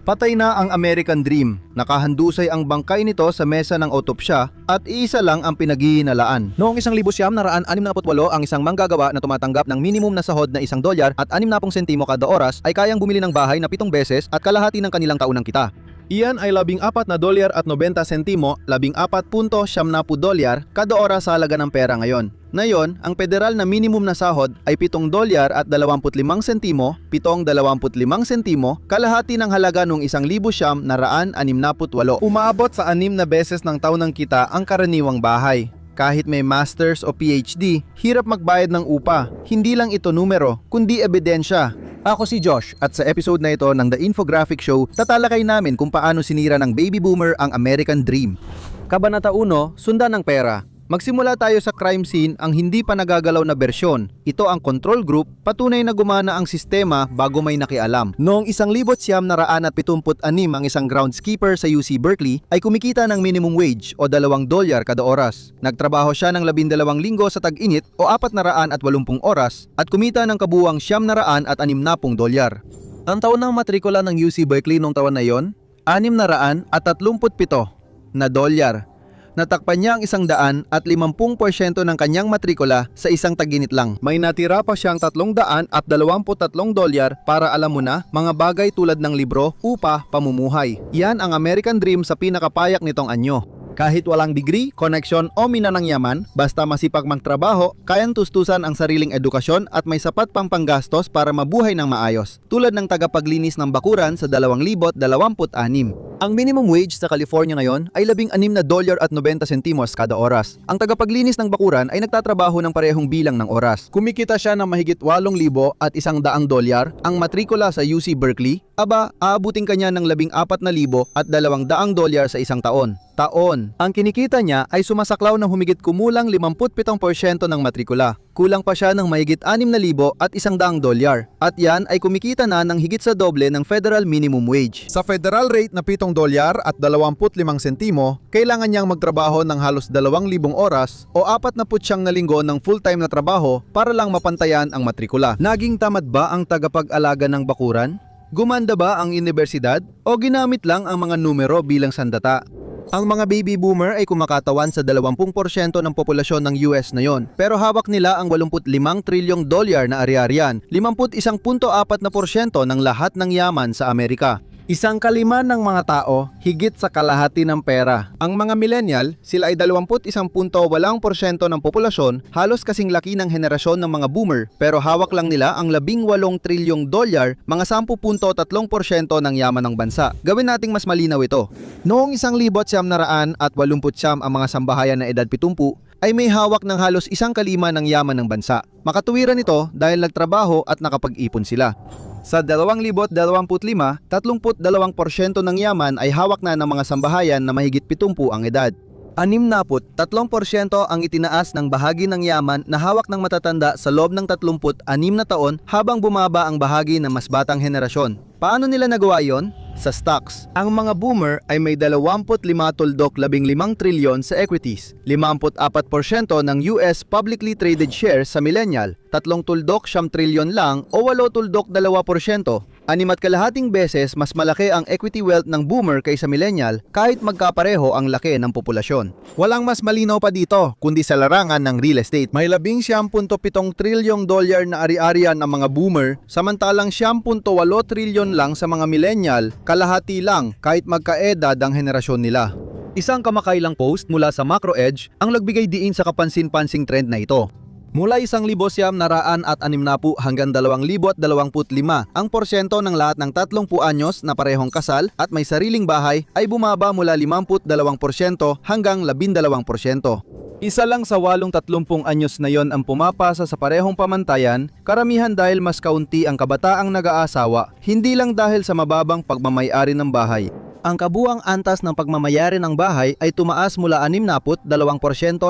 Patay na ang American Dream. Nakahandusay ang bangkay nito sa mesa ng autopsya at iisa lang ang pinaghihinalaan. Noong 1968 ang isang manggagawa na tumatanggap ng minimum na sahod na $1 at 60 sentimo kada oras ay kayang bumili ng bahay na 7 beses at kalahati ng kanilang taunang kita. Iyan ay $14.90, $14.70 kada oras sa halaga ng pera ngayon. Ngayon, ang federal na minimum na sahod ay $7.25, $7.25, kalahati ng halaga nung 1,968. Umaabot sa 6 na beses ng taunang kita ang karaniwang bahay. Kahit may masters o PhD, hirap magbayad ng upa. Hindi lang ito numero, kundi ebidensya. Ako si Josh at sa episode na ito ng The Infographic Show, tatalakay namin kung paano sinira ng baby boomer ang American Dream. Kabanata 1, Sundan ng Pera. Magsimula tayo sa crime scene, ang hindi pa nagagalaw na bersyon. Ito ang control group, patunay na gumana ang sistema bago may nakialam. Noong 1976 ang isang groundskeeper sa UC Berkeley ay kumikita ng minimum wage o $2 kada oras. Nagtrabaho siya ng 12 linggo sa tag-init o 480 oras at kumita ng kabuwang $760. Ang taon ng matrikula ng UC Berkeley noong taon na yon, $637. Natakpan niya ang 150% ng kanyang matrikula sa isang tag-init lang. May natira pa siyang $323 para alam mo na, mga bagay tulad ng libro, upa, pamumuhay. Yan ang American Dream sa pinakapayak nitong anyo. Kahit walang degree, koneksyon o minanang yaman, basta masipag magtrabaho, kayang tustusan ang sariling edukasyon at may sapat pang panggastos para mabuhay ng maayos. Tulad ng tagapaglinis ng bakuran sa 2026. Ang minimum wage sa California ngayon ay $16.90 kada oras. Ang tagapaglinis ng bakuran ay nagtatrabaho ng parehong bilang ng oras. Kumikita siya ng mahigit $8,100 at $100. Ang matrikula sa UC Berkeley, aabutin kanya ng $14,200 at $200 sa isang taon. Ang kinikita niya ay sumasaklaw ng humigit kumulang 57% ng matrikula. Kulang pa siya ng mahigit $6,000 at $100. At yan ay kumikita na ng higit sa doble ng federal minimum wage. Sa federal rate na $7 at 25 sentimo, kailangan niyang magtrabaho ng halos 2,000 oras o 49 na linggo ng full-time na trabaho para lang mapantayan ang matrikula. Naging tamad ba ang tagapag-alaga ng bakuran? Gumanda ba ang universidad? O ginamit lang ang mga numero bilang sandata? Ang mga baby boomer ay kumakatawan sa 20% ng populasyon ng US na yon, pero hawak nila ang $85 trilyong na ari-arian, 51.4% ng lahat ng yaman sa Amerika. 1/5 ng mga tao, higit sa kalahati ng pera. Ang mga millennial, sila ay 21.8% ng populasyon, halos kasing laki ng henerasyon ng mga boomer, pero hawak lang nila ang $18 trilyong, mga 10.3% ng yaman ng bansa. Gawin nating mas malinaw ito. Noong 1989 ang mga sambahayan na edad 70 ay may hawak ng halos 1/5 ng yaman ng bansa. Makatuwiran ito dahil nagtrabaho at nakapag-ipon sila. Sa 2025, 32% ng yaman ay hawak na ng mga sambahayan na mahigit 70 ang edad. 63% ang itinaas ng bahagi ng yaman na hawak ng matatanda sa loob ng 36 na taon habang bumaba ang bahagi ng mas batang henerasyon. Paano nila nagawa iyon? Sa stocks. Ang mga boomer ay may 25.15 trilyon sa equities, 54% ng US publicly traded shares sa millennial, 3.9 trilyon lang o 8.2%. 6.5 beses mas malaki ang equity wealth ng boomer kaysa millennial kahit magkapareho ang laki ng populasyon. Walang mas malinaw pa dito kundi sa larangan ng real estate. May $11.7 trilyong na ari-arian ang mga boomer, samantalang 7.8 trilyon lang sa mga millennial, kalahati lang kahit magkaedad ang henerasyon nila. Isang kamakailang post mula sa Macro Edge ang nagbigay diin sa kapansin-pansing trend na ito. Mula 1,960 hanggang 2,025 ang porsyento ng lahat ng 30 anyos na parehong kasal at may sariling bahay ay bumaba mula 52% hanggang 12%. Isa lang sa 8 anyos na yon ang pumapasa sa parehong pamantayan, karamihan dahil mas kaunti ang kabataang nag-aasawa, hindi lang dahil sa mababang pagmamay-ari ng bahay. Ang kabuang antas ng pagmamayari ng bahay ay tumaas mula 62%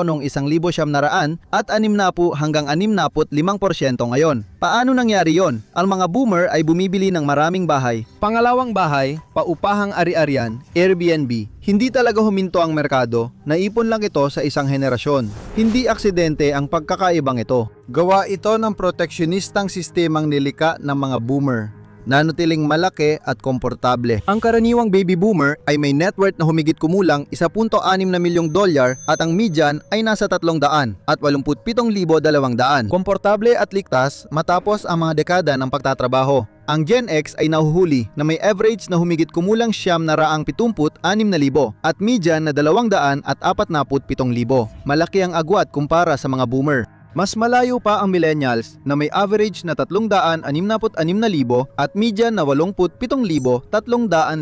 noong 1900 at 60 hanggang 65% ngayon. Paano nangyari yon? Ang mga boomer ay bumibili ng maraming bahay. Pangalawang bahay, paupahang ari-arian, Airbnb. Hindi talaga huminto ang merkado, naipon lang ito sa isang henerasyon. Hindi aksidente ang pagkakaibang ito. Gawa ito ng proteksyonistang sistemang nilika ng mga boomer. nanatiling malaki at komportable. Ang karaniwang baby boomer ay may net worth na humigit kumulang 1.6 na milyong dolyar at ang median ay nasa 300 at 87,200. Komportable at ligtas matapos ang mga dekada ng pagtatrabaho. Ang Gen X ay nahuhuli na may average na humigit kumulang 976,000 at median na 247,000. Malaki ang agwat kumpara sa mga boomer. Mas malayo pa ang millennials na may average na 366,000 at median na 87,300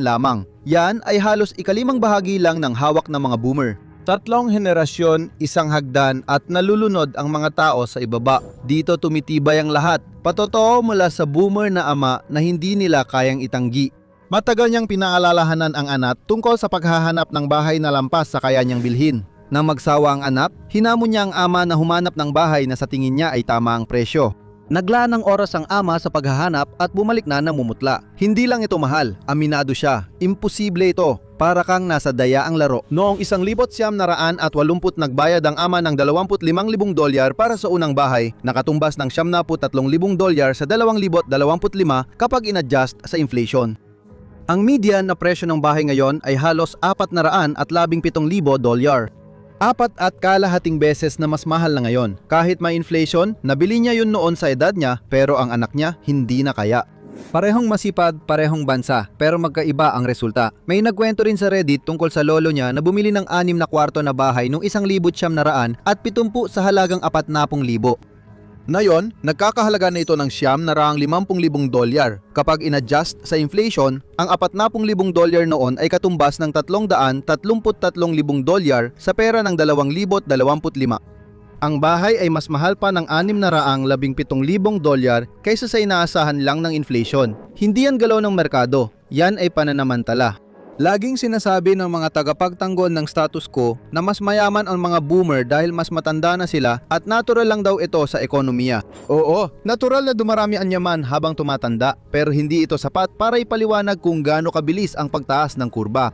lamang. Yan ay halos ikalimang bahagi lang ng hawak ng mga boomer. 3 henerasyon, isang hagdan at nalulunod ang mga tao sa ibaba. Dito tumitibay ang lahat. Patotoo mula sa boomer na ama na hindi nila kayang itanggi. Matagal niyang pinaalalahanan ang anak tungkol sa paghahanap ng bahay na lampas sa kaya niyang bilhin. Nang magsawa ang anak, hinamon niya ang ama na humanap ng bahay na sa tingin niya ay tama ang presyo. Naglaan ng oras ang ama sa paghahanap at bumalik na namumutla. Hindi lang ito mahal, aminado siya. Imposible ito, para kang nasa daya ang laro. Noong 1980 nagbayad ang ama ng 25,000 dolyar para sa unang bahay, nakatumbas ng 73,000 dolyar sa 2025 kapag in-adjust sa inflation. Ang median na presyo ng bahay ngayon ay halos 417,000 dolyar. 4.5 beses na mas mahal na ngayon. Kahit may inflation, nabili niya yun noon sa edad niya pero ang anak niya hindi na kaya. Parehong masipag, parehong bansa, pero magkaiba ang resulta. May nagkwento rin sa Reddit tungkol sa lolo niya na bumili ng 6 na kwarto na bahay nung 1,900 at 70 sa halagang 40,000. Ngayon, nagkakahalaga na ito ng 50,000 dolyar. Kapag in-adjust sa inflation, ang 40,000 dolyar noon ay katumbas ng 333,000 dolyar sa pera ng 2025. Ang bahay ay mas mahal pa ng 617,000 dolyar kaysa sa inaasahan lang ng inflation. Hindi yan galaw ng merkado, yan ay pananamantala. Laging sinasabi ng mga tagapagtanggol ng status quo na mas mayaman ang mga boomer dahil mas matanda na sila at natural lang daw ito sa ekonomiya. Oo, natural na dumarami ang yaman habang tumatanda, pero hindi ito sapat para ipaliwanag kung gaano kabilis ang pagtaas ng kurba.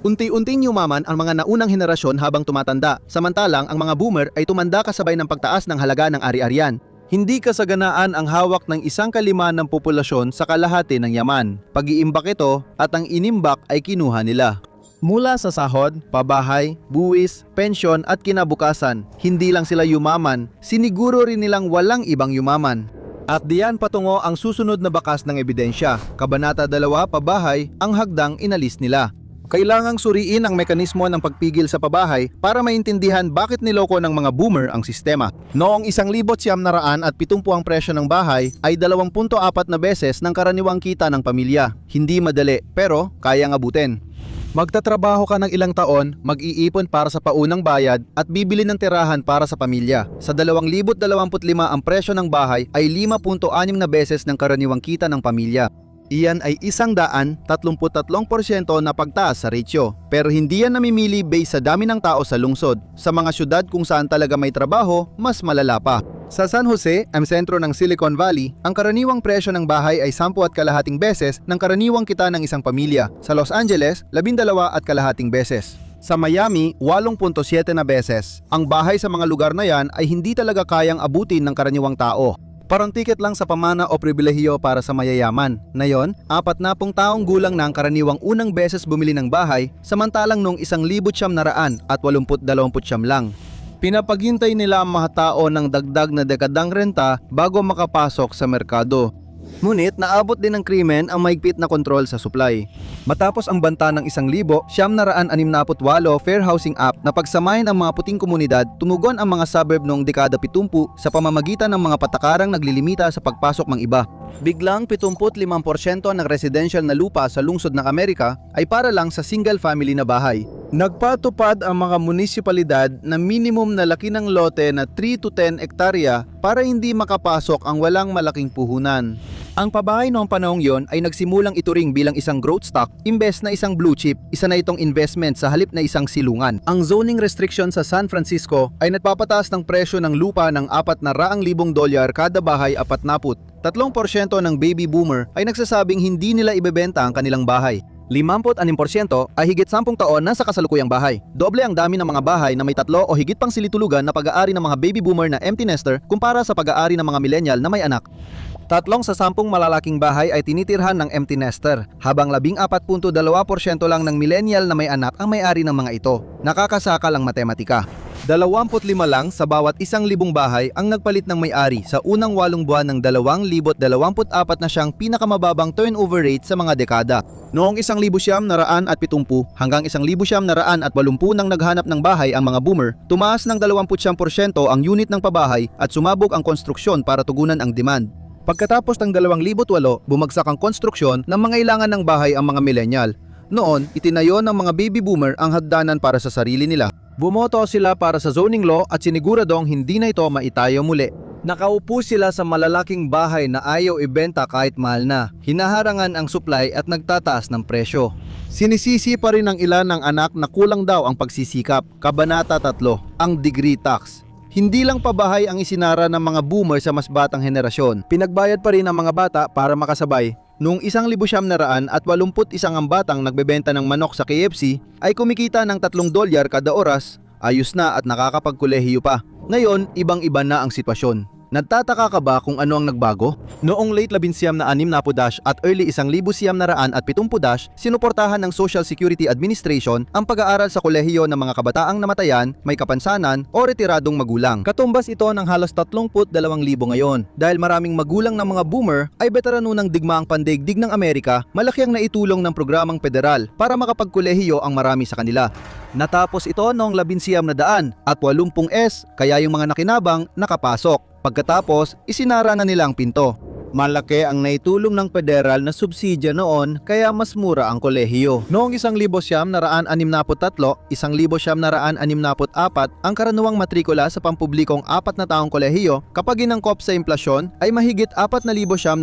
Unti-unting yumaman ang mga naunang henerasyon habang tumatanda, samantalang ang mga boomer ay tumanda kasabay ng pagtaas ng halaga ng ari-arian. Hindi kasaganaan ang hawak ng 1/5 ng populasyon sa kalahati ng yaman. Pag-iimbak ito at ang inimbak ay kinuha nila. Mula sa sahod, pabahay, buwis, pensyon at kinabukasan, hindi lang sila yumaman, siniguro rin nilang walang ibang yumaman. At diyan patungo ang susunod na bakas ng ebidensya. Kabanata 2, pabahay, ang hagdang inalis nila. Kailangang suriin ang mekanismo ng pagpigil sa pabahay para maintindihan bakit niloko ng mga boomer ang sistema. Noong 1,970 ang presyo ng bahay ay 2.4 na beses ng karaniwang kita ng pamilya. Hindi madali, pero kayang abutin. Magtatrabaho ka ng ilang taon, mag-iipon para sa paunang bayad at bibili ng tirahan para sa pamilya. Sa 2025 ang presyo ng bahay ay 5.6 na beses ng karaniwang kita ng pamilya. Iyan ay 133% na pagtaas sa ratio. Pero hindi yan namimili base sa dami ng tao sa lungsod. Sa mga syudad kung saan talaga may trabaho, mas malala pa. Sa San Jose, ang sentro ng Silicon Valley, ang karaniwang presyo ng bahay ay 10.5 beses ng karaniwang kita ng isang pamilya. Sa Los Angeles, 12.5 beses. Sa Miami, 8.7 na beses. Ang bahay sa mga lugar na yan ay hindi talaga kayang abutin ng karaniwang tao. Parang tiket lang sa pamana o pribilehiyo para sa mayayaman. Ngayon, 40 taong gulang na ang karaniwang unang beses bumili ng bahay, samantalang noong 1,989 lang. Pinapaghintay nila ang mga tao ng dagdag na dekadang renta bago makapasok sa merkado. Ngunit naabot din ng krimen ang mahigpit na kontrol sa supply. Matapos ang banta ng 1,968 Fair Housing Act na pagsamahin ang mga puting komunidad, tumugon ang mga suburb noong dekada 70 sa pamamagitan ng mga patakarang naglilimita sa pagpasok ng iba. Biglang 75% ng residential na lupa sa lungsod ng Amerika ay para lang sa single family na bahay. Nagpatupad ang mga munisipalidad na minimum na laki ng lote na 3 to 10 hektarya para hindi makapasok ang walang malaking puhunan. Ang pabahay noong panahong yon ay nagsimulang ituring bilang isang growth stock imbes na isang blue chip, isa na itong investment sa halip na isang silungan. Ang zoning restriction sa San Francisco ay nagpapataas ng presyo ng lupa ng 400,000 dolyar kada bahay 40. 3% ng baby boomer ay nagsasabing hindi nila ibebenta ang kanilang bahay. 56% ay higit 10 taon na sa kasalukuyang bahay. Doble ang dami ng mga bahay na may 3 o higit pang silitulugan na pag-aari ng mga baby boomer na empty nester kumpara sa pag-aari ng mga millennial na may anak. 3 sa 10 malalaking bahay ay tinitirhan ng empty nester, habang 14.2% lang ng millennial na may anak ang may-ari ng mga ito. Nakakasakal ang matematika. 25 lang sa bawat 1,000 bahay ang nagpalit ng may-ari sa unang 8 buwan ng 2024 na siyang pinakamababang turnover rate sa mga dekada. Noong 1,970 hanggang 1,980 nang naghanap ng bahay ang mga boomer, tumaas ng 29% ang unit ng pabahay at sumabog ang konstruksyon para tugunan ang demand. Pagkatapos ng 2008, bumagsak ang konstruksyon ng mga ilangan ng bahay ang mga millennial. Noon, itinayo ng mga baby boomer ang hagdanan para sa sarili nila. Bumoto sila para sa zoning law at siniguradong hindi na ito maitayo muli. Nakaupo sila sa malalaking bahay na ayaw ibenta kahit mahal na. Hinaharangan ang supply at nagtataas ng presyo. Sinisisi pa rin ng ilan ng anak na kulang daw ang pagsisikap. Kabanata 3, ang degree tax. Hindi lang pabahay ang isinara ng mga boomer sa mas batang henerasyon. Pinagbayad pa rin ang mga bata para makasabay. Noong 1,981 ang batang nagbebenta ng manok sa KFC ay kumikita ng $3 kada oras, ayos na at nakakapagkolehiyo pa. Ngayon, ibang-iba na ang sitwasyon. Nagtataka ka ba kung ano ang nagbago? Noong late 1960 at early 1970, sinuportahan ng Social Security Administration ang pag-aaral sa kolehiyo ng mga kabataang namatayan, may kapansanan o retiradong magulang. Katumbas ito ng halos 32,000 ngayon. Dahil maraming magulang ng mga boomer ay veterano ng digmaang pandaigdig ng Amerika, malaki ang naitulong ng programang federal para makapagkolehiyo ang marami sa kanila. Natapos ito noong 1980s, kaya yung mga nakinabang nakapasok. Pagkatapos, isinara na nila ang pinto. Malaki ang naitulong ng federal na subsidya noon kaya mas mura ang kolehiyo. Noong 1963, 1964 ang karaniwang matrikula sa pampublikong 4 na taong kolehiyo kapag inangkop sa inflasyon ay mahigit $4,900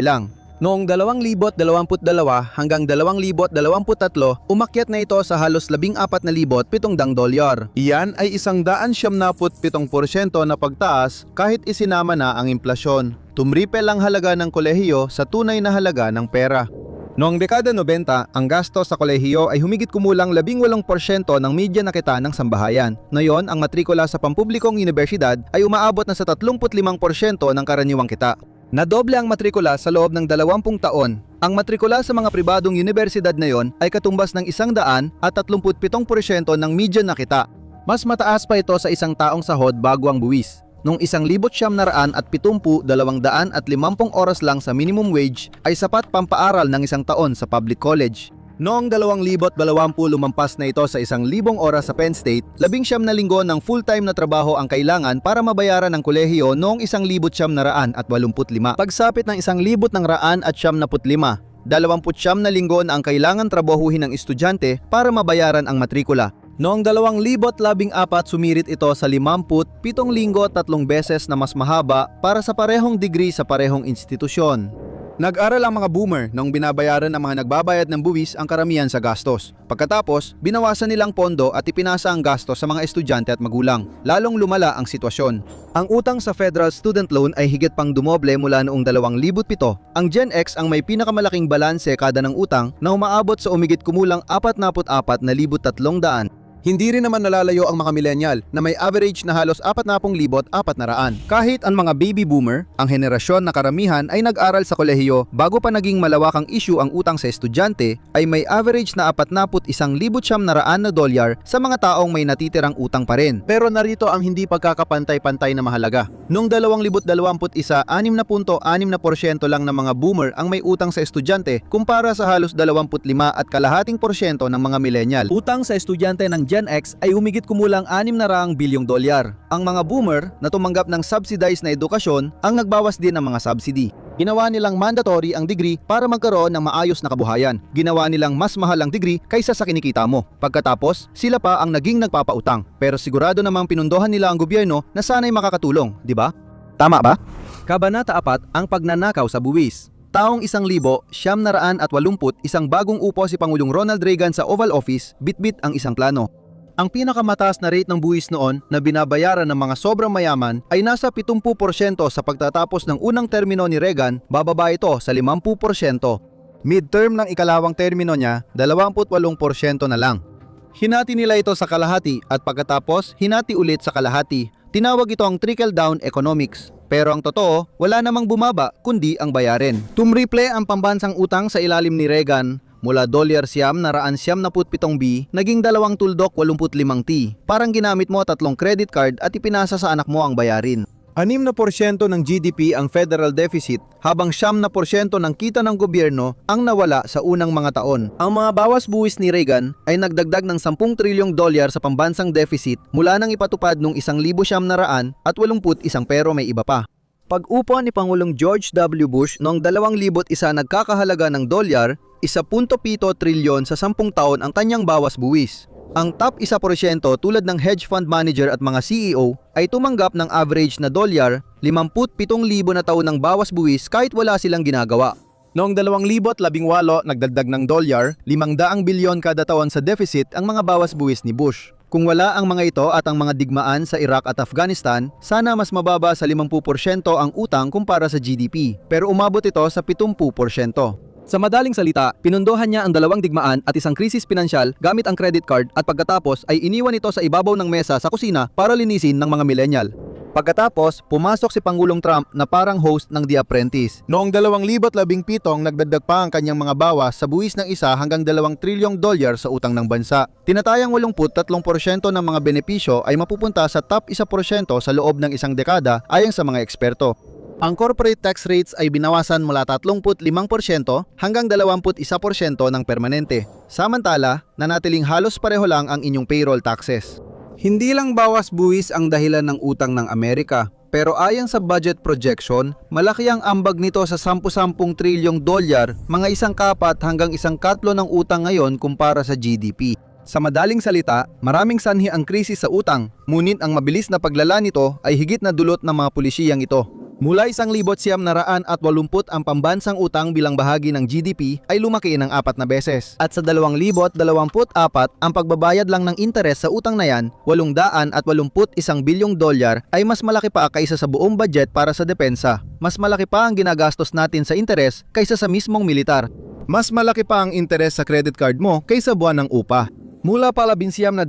lang. Noong 2022 hanggang 2023, umakyat na ito sa halos $14,700. Iyan ay 177% na pagtaas kahit isinama na ang inflasyon. Tumripel ang halaga ng kolehiyo sa tunay na halaga ng pera. Noong dekada 90, ang gasto sa kolehiyo ay humigit kumulang 18% ng media na kita ng sambahayan. Ngayon, ang matrikula sa pampublikong universidad ay umaabot na sa 35% ng karaniwang kita. Nadoble ang matrikula sa loob ng 20 taon. Ang matrikula sa mga pribadong universidad na yon ay katumbas ng 137% ng media na kita. Mas mataas pa ito sa isang taong sahod bago ang buwis. Noong 1970, 250 oras lang sa minimum wage ay sapat pampaaral ng isang taon sa public college. Noong 2020 lumampas na ito sa 1,000 oras sa Penn State, 19 na linggo ng full-time na trabaho ang kailangan para mabayaran ang kolehiyo noong 1,985. Pagsapit ng 1,175, 29 na linggo na ang kailangan trabahuhin ng estudyante para mabayaran ang matrikula. Noong 2014 sumirit ito sa 57 linggo 3 beses na mas mahaba para sa parehong degree sa parehong institusyon. Nag-aral ang mga boomer nung binabayaran ng mga nagbabayad ng buwis ang karamihan sa gastos. Pagkatapos, binawasan nilang pondo at ipinasa ang gastos sa mga estudyante at magulang. Lalong lumala ang sitwasyon. Ang utang sa Federal Student Loan ay higit pang dumoble mula noong 2007. Ang Gen X ang may pinakamalaking balanse kada ng utang na umaabot sa umigit kumulang 44,300. Hindi rin naman nalalayo ang mga millennial na may average na halos 40,400. Kahit ang mga baby boomer, ang henerasyon na karamihan ay nag-aral sa kolehiyo bago pa naging malawakang issue ang utang sa estudyante, ay may average na $41,900 sa mga taong may natitirang utang pa rin. Pero narito ang hindi pagkakapantay-pantay na mahalaga. Noong 2021, 6.6% lang ng mga boomer ang may utang sa estudyante kumpara sa halos 25.5% ng mga millennial. Utang sa estudyante ng Gen X ay humigit kumulang $600 bilyong. Ang mga boomer na tumanggap ng subsidized na edukasyon ang nagbawas din ng mga subsidy. Ginawa nilang mandatory ang degree para magkaroon ng maayos na kabuhayan. Ginawa nilang mas mahal ang degree kaysa sa kinikita mo. Pagkatapos, sila pa ang naging nagpapautang. Pero sigurado namang pinundohan nila ang gobyerno na sana'y makakatulong, di ba? Tama ba? Kabanata 4, ang pagnanakaw sa buwis. Taong 1,980, isang bagong upo si Pangulong Ronald Reagan sa Oval Office, bitbit ang isang plano. Ang pinakamataas na rate ng buwis noon na binabayaran ng mga sobrang mayaman ay nasa 70% sa pagtatapos ng unang termino ni Reagan, bababa ito sa 50%. Midterm ng ikalawang termino niya, 28% na lang. Hinati nila ito sa kalahati at pagkatapos hinati ulit sa kalahati. Tinawag ito ang trickle-down economics. Pero ang totoo, wala namang bumaba kundi ang bayarin. Tumriple ang pambansang utang sa ilalim ni Reagan mula $1,977 B naging 2.85 T. Parang ginamit mo 3 credit card at ipinasa sa anak mo ang bayarin. 6% ng GDP ang federal deficit habang 9% ng kita ng gobyerno ang nawala sa unang mga taon. Ang mga bawas buwis ni Reagan ay nagdagdag ng $10 trilyong sa pambansang deficit mula nang ipatupad noong 1,981 pero may iba pa. Pag-upo ni Pangulong George W. Bush noong 2001 nagkakahalaga ng $1.7 trilyon sa 10 taon ang kanyang bawas buwis. Ang top 1% tulad ng hedge fund manager at mga CEO ay tumanggap ng average na $57,000 na taon ng bawas buwis kahit wala silang ginagawa. Noong 2018, nagdagdag ng $500 bilyon kada taon sa deficit ang mga bawas buwis ni Bush. Kung wala ang mga ito at ang mga digmaan sa Iraq at Afghanistan, sana mas mababa sa 50% ang utang kumpara sa GDP, pero umabot ito sa 70%. Sa madaling salita, pinundohan niya ang 2 digmaan at isang krisis pinansyal gamit ang credit card at pagkatapos ay iniwan ito sa ibabaw ng mesa sa kusina para linisin ng mga millennial. Pagkatapos, pumasok si Pangulong Trump na parang host ng The Apprentice. Noong 2017, nagdagdag pa ang kanyang mga bawas sa buwis ng $1 hanggang $2 trilyong sa utang ng bansa. Tinatayang 83% ng mga benepisyo ay mapupunta sa top 1% sa loob ng isang dekada ayon sa mga eksperto. Ang corporate tax rates ay binawasan mula 35% hanggang 21% ng permanente. Samantala, nanatiling halos pareho lang ang inyong payroll taxes. Hindi lang bawas buwis ang dahilan ng utang ng Amerika, pero ayon sa budget projection, malaki ang ambag nito sa $10 trilyong, mga 1/4 hanggang 1/4 ng utang ngayon kumpara sa GDP. Sa madaling salita, maraming sanhi ang krisis sa utang, ngunit ang mabilis na paglala nito ay higit na dulot ng mga pulisiyang ito. Mula 1,980 ang pambansang utang bilang bahagi ng GDP ay lumaki ng 4 na beses. At sa 2024, ang pagbabayad lang ng interes sa utang na yan, $881 bilyong ay mas malaki pa kaysa sa buong budget para sa depensa. Mas malaki pa ang ginagastos natin sa interes kaysa sa mismong militar. Mas malaki pa ang interes sa credit card mo kaysa buwan ng upa. Mula pala 180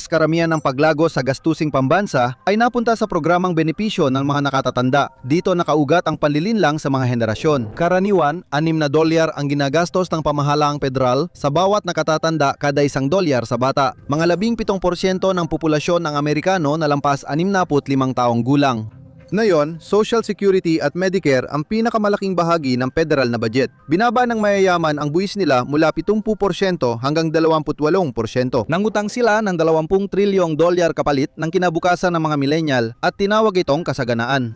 karamihan ng paglago sa gastusing pambansa ay napunta sa programang benepisyo ng mga nakatatanda. Dito nakaugat ang panlilinlang sa mga henerasyon. Karaniwan, $6 ang ginagastos ng pamahalaang federal sa bawat nakatatanda kada $1 sa bata. Mga 17% ng populasyon ng Amerikano na lampas 65 taong gulang. Ngayon, Social Security at Medicare ang pinakamalaking bahagi ng federal na budget. Binaba ng mayayaman ang buwis nila mula 70% hanggang 28%. Nangutang sila ng $20 trilyong kapalit ng kinabukasan ng mga millennial at tinawag itong kasaganaan.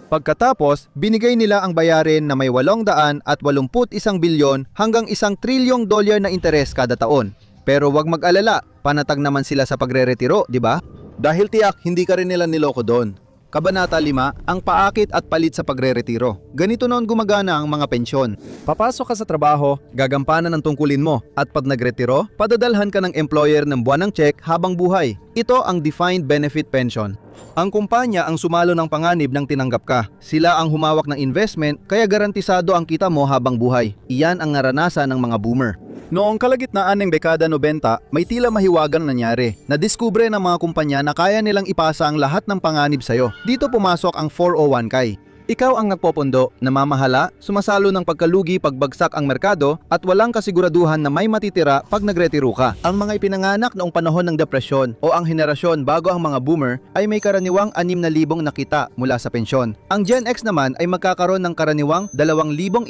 Pagkatapos, binigay nila ang bayarin na may $881 bilyon hanggang $1 trilyong na interes kada taon. Pero wag mag-alala, panatag naman sila sa pagre-retiro, di ba? Dahil tiyak, hindi ka rin nila niloko doon. Kabanata 5, ang paakit at palit sa pagre-retiro. Ganito noon gumagana ang mga pensyon. Papasok ka sa trabaho, gagampanan ng tungkulin mo, at pag nagretiro, padadalhan ka ng employer ng buwanang check habang buhay. Ito ang defined benefit pension. Ang kumpanya ang sumalo ng panganib ng tinanggap ka. Sila ang humawak ng investment, kaya garantisado ang kita mo habang buhay. Iyan ang naranasan ng mga boomer. Noong kalagitnaan ng dekada 90, may tila mahiwagang nangyari. Nadiskubre ng mga kumpanya na kaya nilang ipasa ang lahat ng panganib sa'yo. Dito pumasok ang 401k. Ikaw ang nagpopondo, namamahala, sumasalo ng pagkalugi pagbagsak ang merkado at walang kasiguraduhan na may matitira pag nagretiro ka. Ang mga ipinanganak noong panahon ng depresyon o ang henerasyon bago ang mga boomer ay may karaniwang 6,000 na kita mula sa pensyon. Ang Gen X naman ay magkakaroon ng karaniwang 2,100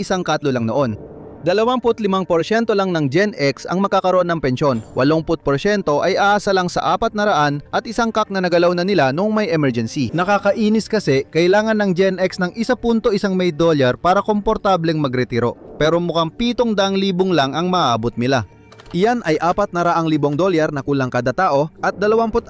lang noon. 25% lang ng Gen X ang makakaroon ng pensyon. 80% ay aasa lang sa 400 at isang kak na nagalaw na nila noong may emergency. Nakakainis kasi kailangan ng Gen X ng $1.1 million para komportableng magretiro. Pero mukhang $700,000 lang ang maaabot nila. Iyan ay $400,000 na kulang kada tao at 24%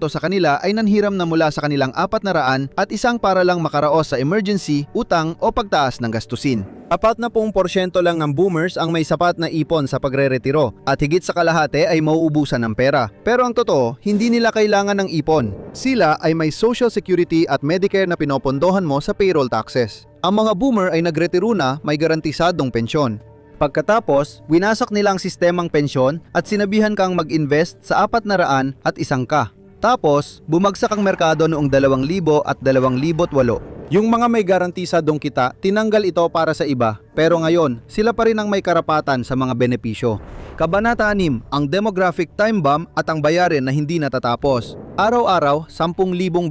sa kanila ay nanhiram na mula sa kanilang 400 at isang para lang makaraos sa emergency, utang o pagtaas ng gastusin. 40% lang ng boomers ang may sapat na ipon sa pagre-retiro at higit sa kalahati ay mauubusan ng pera. Pero ang totoo, hindi nila kailangan ng ipon. Sila ay may Social Security at Medicare na pinopondohan mo sa payroll taxes. Ang mga boomer ay nagretiro na may garantisadong pensyon. Pagkatapos, winasak nila ang sistemang pensyon at sinabihan kang mag-invest sa 400 at isang ka. Tapos, bumagsak ang merkado noong 2000 at 2008. Yung mga may garantisadong kita, tinanggal ito para sa iba. Pero ngayon, sila pa rin ang may karapatan sa mga benepisyo. Kabanata 6, ang demographic time bomb at ang bayarin na hindi natatapos. Araw-araw, 10,000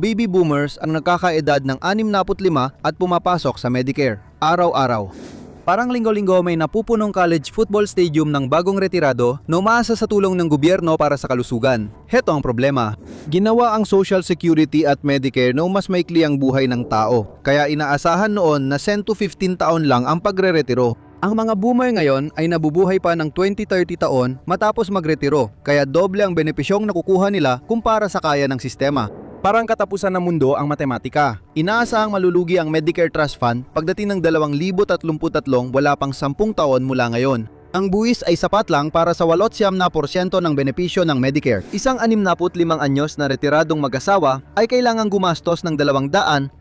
baby boomers ang nagkakaedad ng 65 at pumapasok sa Medicare. Araw-araw. Parang linggo-linggo may napupunong college football stadium ng bagong retirado na umaasa sa tulong ng gobyerno para sa kalusugan. Heto ang problema. Ginawa ang Social Security at Medicare na mas maikli ang buhay ng tao. Kaya inaasahan noon na 10 to 15 taon lang ang pagre-retiro. Ang mga boomer ngayon ay nabubuhay pa ng 20-30 taon matapos magretiro. Kaya doble ang benepisyong nakukuha nila kumpara sa kaya ng sistema. Parang katapusan ng mundo ang matematika. Inaasahang malulugi ang Medicare Trust Fund pagdating ng 2033 wala pang 10 taon mula ngayon. Ang buwis ay sapat lang para sa 89% ng benepisyo ng Medicare. Isang 65 anyos na retiradong mag-asawa ay kailangang gumastos ng 275,000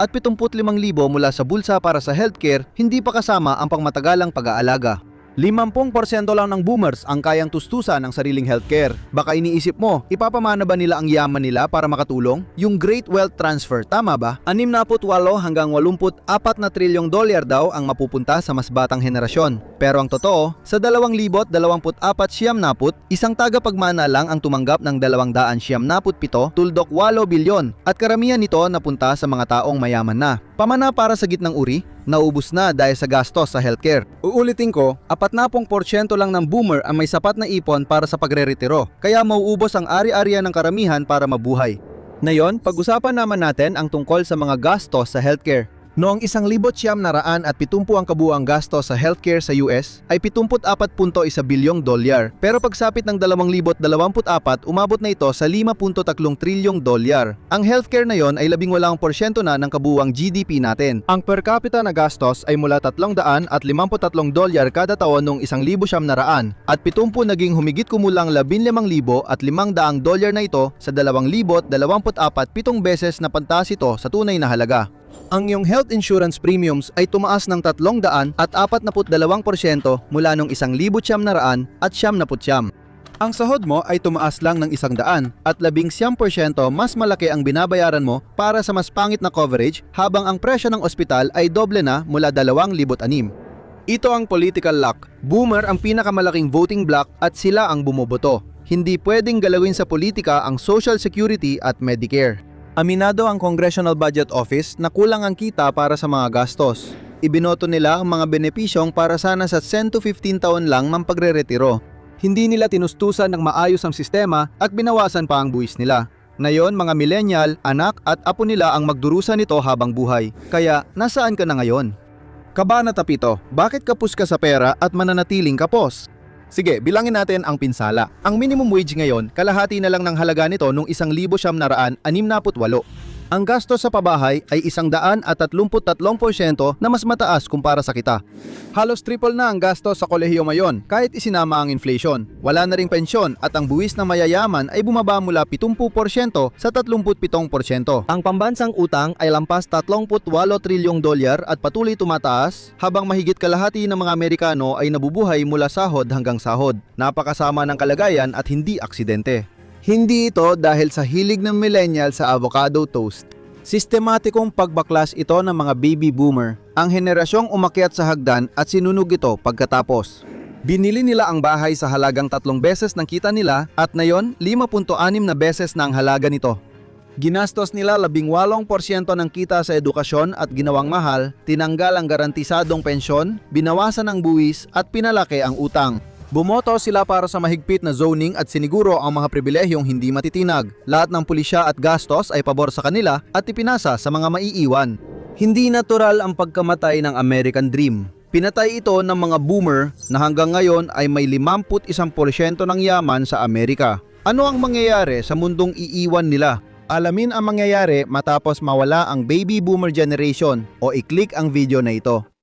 mula sa bulsa para sa healthcare, hindi pa kasama ang pangmatagalang pag-aalaga. 50% lang ng boomers ang kayang tustusan ng sariling healthcare. Baka iniisip mo, ipapamana ba nila ang yaman nila para makatulong? Yung Great Wealth Transfer, tama ba? 68 hanggang 84 na trilyong dolyar daw ang mapupunta sa mas batang henerasyon. Pero ang totoo, sa 2024 siyamnaput, isang tagapagmana lang ang tumanggap ng 297 tuldok 8 bilyon at karamihan nito napunta sa mga taong mayaman na. Pamana para sa gitnang uri, naubos na dahil sa gastos sa healthcare. Uulitin ko, 40% lang ng boomer ang may sapat na ipon para sa pagre-retiro, kaya mauubos ang ari-arian ng karamihan para mabuhay. Ngayon, pag-usapan naman natin ang tungkol sa mga gastos sa healthcare. Noong 1,970 ang kabuuang gastos sa healthcare sa US ay 74.1 bilyong dolyar. Pero pagsapit ng 2024, umabot na ito sa 5.3 trilyong dolyar. Ang healthcare na yon ay 18% na ng kabuuang GDP natin. Ang per capita na gastos ay mula 353 dolyar kada taon noong 1,900 at 70 naging humigit kumulang 15,500 dolyar na ito sa 2024, 7 beses na pantas ito sa tunay na halaga. Ang iyong health insurance premiums ay tumaas ng 342% mula noong 1,900 at 70. Ang sahod mo ay tumaas lang ng 100 at 19% mas malaki ang binabayaran mo para sa mas pangit na coverage habang ang presyo ng ospital ay doble na mula 2,006. Ito ang political lock. Boomer ang pinakamalaking voting bloc at sila ang bumoboto. Hindi pwedeng galawin sa politika ang Social Security at Medicare. Aminado ang Congressional Budget Office na kulang ang kita para sa mga gastos. Ibinoto nila ang mga benepisyong para sana sa 10 to 15 taon lang mang pagre-retiro. Hindi nila tinustusan ng maayos ang sistema at binawasan pa ang buwis nila. Ngayon, mga millennial, anak at apo nila ang magdurusa nito habang buhay. Kaya, nasaan ka na ngayon? Kabanata 7, bakit kapos ka sa pera at mananatiling kapos? Sige, bilangin natin ang pinsala. Ang minimum wage ngayon, kalahati na lang ng halaga nito noong 1,968. Ang gastos sa pabahay ay 133% na mas mataas kumpara sa kita. Halos triple na ang gastos sa kolehiyo ngayon kahit isinama ang inflation. Wala na ring pensyon at ang buwis ng mayayaman ay bumaba mula 70% sa 37%. Ang pambansang utang ay lampas 38 trilyong dolyar at patuloy tumataas habang mahigit kalahati ng mga Amerikano ay nabubuhay mula sahod hanggang sahod. Napakasama ng kalagayan at hindi aksidente. Hindi ito dahil sa hilig ng millennial sa avocado toast. Sistematikong pagbaklas ito ng mga baby boomer, ang henerasyong umakyat sa hagdan at sinunog ito pagkatapos. Binili nila ang bahay sa halagang 3 beses ng kita nila at ngayon 5.6 na beses na ang halaga nito. Ginastos nila 18% ng kita sa edukasyon at ginawang mahal, tinanggal ang garantisadong pensyon, binawasan ang buwis at pinalaki ang utang. Bumoto sila para sa mahigpit na zoning at siniguro ang mga pribilehyong hindi matitinag. Lahat ng pulisya at gastos ay pabor sa kanila at ipinasa sa mga maiiwan. Hindi natural ang pagkamatay ng American Dream. Pinatay ito ng mga boomer na hanggang ngayon ay may 51% ng yaman sa Amerika. Ano ang mangyayari sa mundong iiwan nila? Alamin ang mangyayari matapos mawala ang baby boomer generation o i-click ang video na ito.